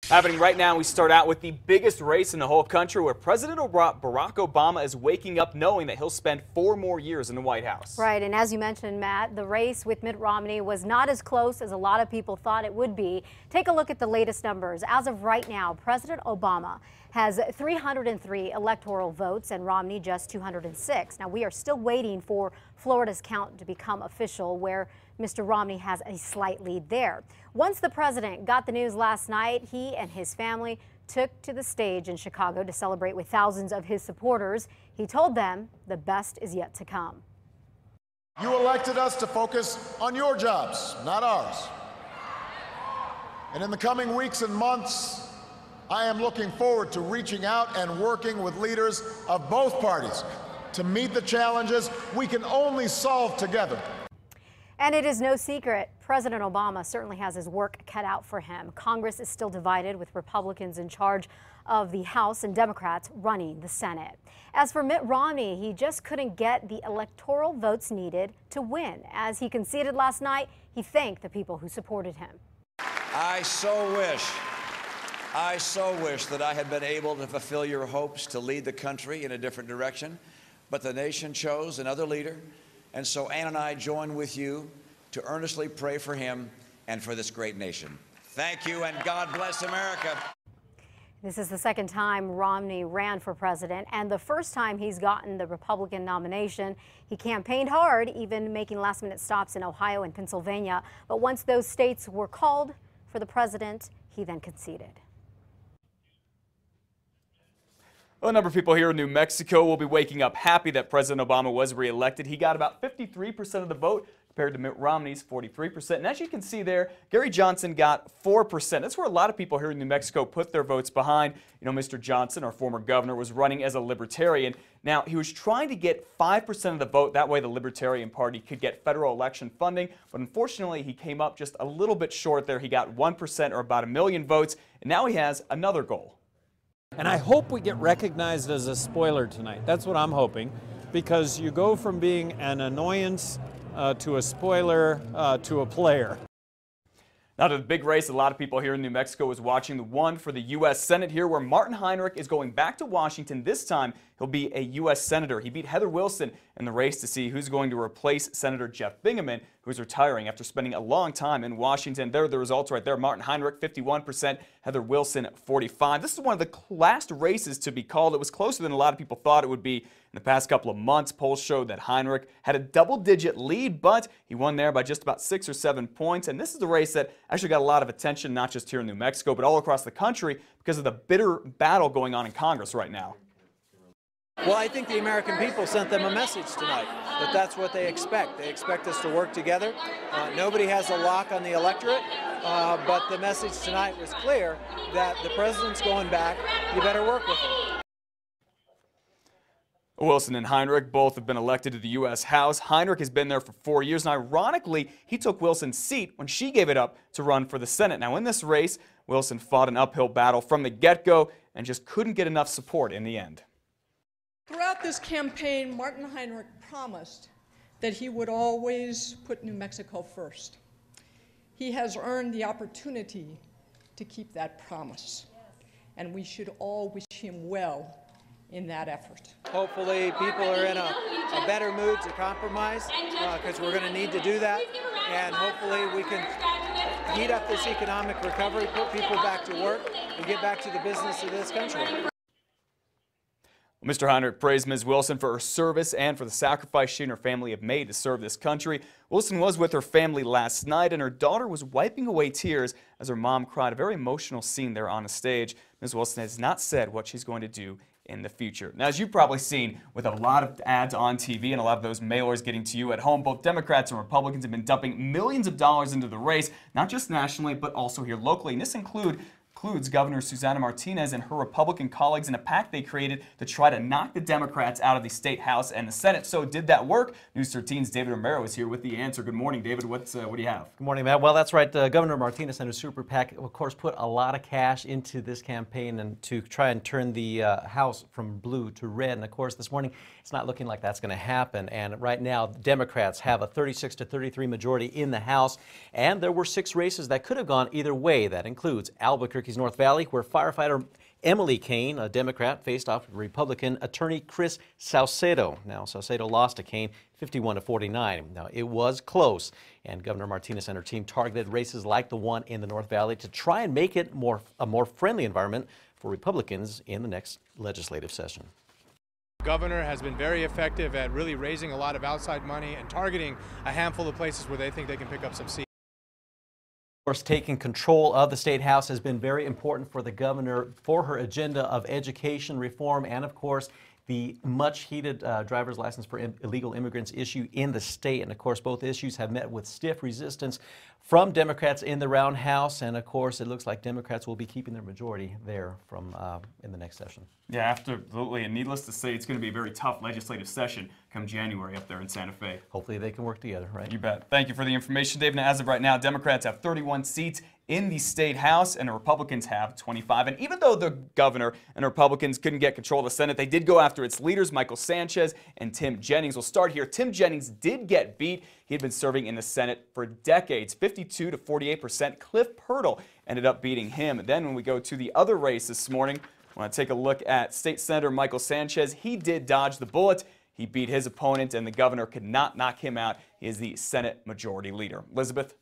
Happening right now, we start out with the biggest race in the whole country, where President Barack Obama is waking up knowing that he'll spend 4 more years in the White House. Right, and as you mentioned, Matt, the race with Mitt Romney was not as close as a lot of people thought it would be. Take a look at the latest numbers. As of right now, President Obama has 303 electoral votes and Romney just 206. Now, we are still waiting for Florida's count to become official, where Mr. Romney has a slight lead there. Once the president got the news last night, he and his family took to the stage in Chicago to celebrate with thousands of his supporters. He told them the best is yet to come. You elected us to focus on your jobs, not ours. And in the coming weeks and months, I am looking forward to reaching out and working with leaders of both parties to meet the challenges we can only solve together. And it is no secret, President Obama certainly has his work cut out for him. Congress is still divided, with Republicans in charge of the House and Democrats running the Senate. As for Mitt Romney, he just couldn't get the electoral votes needed to win. As he conceded last night, he thanked the people who supported him. I so wish that I had been able to fulfill your hopes to lead the country in a different direction, but the nation chose another leader. And so Ann and I join with you to earnestly pray for him and for this great nation. Thank you, and God bless America. This is the second time Romney ran for president and the first time he's gotten the Republican nomination. He campaigned hard, even making last-minute stops in Ohio and Pennsylvania. But once those states were called for the president, he then conceded. Well, a number of people here in New Mexico will be waking up happy that President Obama was reelected. He got about 53% of the vote compared to Mitt Romney's 43%. And as you can see there, Gary Johnson got 4%. That's where a lot of people here in New Mexico put their votes behind. You know, Mr. Johnson, our former governor, was running as a Libertarian. Now, he was trying to get 5% of the vote. That way the Libertarian Party could get federal election funding. But unfortunately, he came up just a little bit short there. He got 1%, or about 1 million votes. And now he has another goal. And I hope we get recognized as a spoiler tonight. That's what I'm hoping, because you go from being an annoyance to a spoiler to a player. Now to the big race a lot of people here in New Mexico is watching, the one for the U.S. Senate here, where Martin Heinrich is going back to Washington. This time he'll be a U.S. Senator. He beat Heather Wilson in the race to see who's going to replace Senator Jeff Bingaman, who's retiring after spending a long time in Washington. There are the results right there. Martin Heinrich 51%, Heather Wilson 45%. This is one of the last races to be called. It was closer than a lot of people thought it would be. In the past couple of months, polls showed that Heinrich had a double-digit lead, but he won there by just about 6 or 7 points. And this is a race that actually got a lot of attention, not just here in New Mexico, but all across the country, because of the bitter battle going on in Congress right now. Well, I think the American people sent them a message tonight, that that's what they expect. They expect us to work together. Nobody has a lock on the electorate, but the message tonight was clear that the president's going back. You better work with him. Wilson and Heinrich both have been elected to the U.S. House. Heinrich has been there for 4 years, and ironically, he took Wilson's seat when she gave it up to run for the Senate. Now, in this race, Wilson fought an uphill battle from the get-go and just couldn't get enough support in the end. Throughout this campaign, Martin Heinrich promised that he would always put New Mexico first. He has earned the opportunity to keep that promise, and we should all wish him well in that effort. Hopefully people are in a better mood to compromise, because we're going to need to do that, and hopefully we can heat up this economic recovery, put people back to work, and get back to the business of this country. Mr. Heinrich praised Ms. Wilson for her service and for the sacrifice she and her family have made to serve this country. Wilson was with her family last night, and her daughter was wiping away tears as her mom cried. A very emotional scene there on the stage. Ms. Wilson has not said what she's going to do in the future. Now, as you've probably seen with a lot of ads on TV and a lot of those mailers getting to you at home, both Democrats and Republicans have been dumping millions of dollars into the race, not just nationally, but also here locally. And this includes Governor Susana Martinez and her Republican colleagues in a pact they created to try to knock the Democrats out of the State House and the Senate. So did that work? News 13's David Romero is here with the answer. Good morning, David. What do you have? Good morning, Matt. Well, that's right. Governor Martinez and her super PAC, of course, put a lot of cash into this campaign and to try and turn the House from blue to red. And, of course, this morning it's not looking like that's going to happen. And right now, Democrats have a 36-33 majority in the House. And there were 6 races that could have gone either way. That includes Albuquerque, Albuquerque's North Valley, where firefighter Emily Kane, a Democrat, faced off with Republican attorney Chris Saucedo. Now, Saucedo lost to Kane 51-49. Now, it was close, and Governor Martinez and her team targeted races like the one in the North Valley to try and make it a more friendly environment for Republicans in the next legislative session. The governor has been very effective at really raising a lot of outside money and targeting a handful of places where they think they can pick up some seats. Of course, taking control of the State House has been very important for the governor for her agenda of education reform and, of course, the much heated driver's license for illegal immigrants issue in the state. And, of course, both issues have met with stiff resistance from Democrats in the round house. And, of course, it looks like Democrats will be keeping their majority there from in the next session. Yeah, absolutely. And needless to say, it's going to be a very tough legislative session come January up there in Santa Fe. Hopefully they can work together, right? You bet. Thank you for the information, Dave. Now, as of right now, Democrats have 31 seats in the State House, and the Republicans have 25. And even though the governor and the Republicans couldn't get control of the Senate, they did go after its leaders, Michael Sanchez and Tim Jennings. We'll start here. Tim Jennings did get beat. He had been serving in the Senate for decades, 52 to 48%. Cliff Purtle ended up beating him. Then when we go to the other race this morning, I want to take a look at State Senator Michael Sanchez. He did dodge the bullet. He beat his opponent, and the governor could not knock him out. He is the Senate Majority Leader. Elizabeth?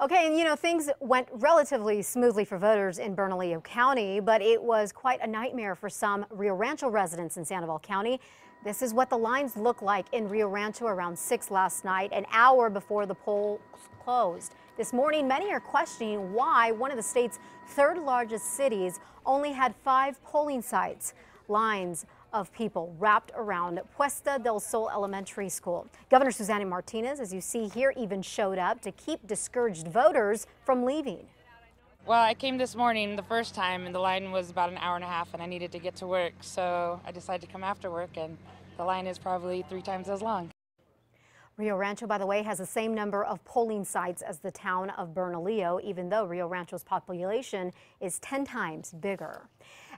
Okay, and you know, things went relatively smoothly for voters in Bernalillo County, but it was quite a nightmare for some Rio Rancho residents in Sandoval County. This is what the lines look like in Rio Rancho around 6 last night, an hour before the polls closed. This morning, many are questioning why one of the state's third largest cities only had 5 polling sites. Lines of people wrapped around Puesta del Sol Elementary School. Governor Susana Martinez, as you see here, even showed up to keep discouraged voters from leaving. Well, I came this morning the first time, and the line was about an hour and a half, and I needed to get to work, so I decided to come after work, and the line is probably 3 times as long. Rio Rancho, by the way, has the same number of polling sites as the town of Bernalillo, even though Rio Rancho's population is 10 times bigger.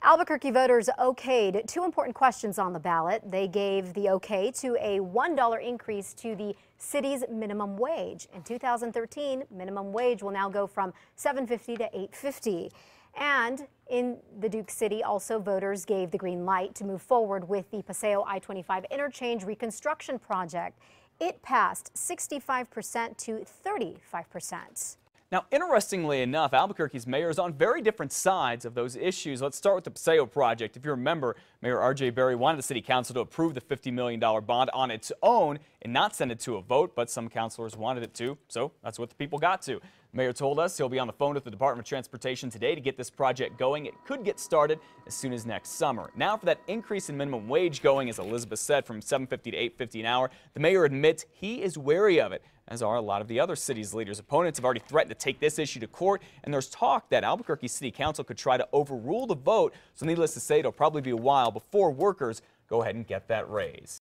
Albuquerque voters okayed 2 important questions on the ballot. They gave the okay to a $1 increase to the city's minimum wage. In 2013, minimum wage will now go from $7.50 to $8.50. And in the Duke City, also voters gave the green light to move forward with the Paseo I-25 interchange reconstruction project. It passed 65% to 35%. Now, interestingly enough, Albuquerque's mayor is on very different sides of those issues. Let's start with the Paseo project. If you remember, Mayor R.J. Berry wanted the city council to approve the $50 million bond on its own and not send it to a vote, but some councilors wanted it to, so that's what the people got to. The mayor told us he'll be on the phone with the Department of Transportation today to get this project going. It could get started as soon as next summer. Now for that increase in minimum wage going, as Elizabeth said, from $7.50 to $8.50 an hour, the mayor admits he is wary of it, as are a lot of the other city's leaders. Opponents have already threatened to take this issue to court, and there's talk that Albuquerque City Council could try to overrule the vote. So needless to say, it'll probably be a while before workers go ahead and get that raise.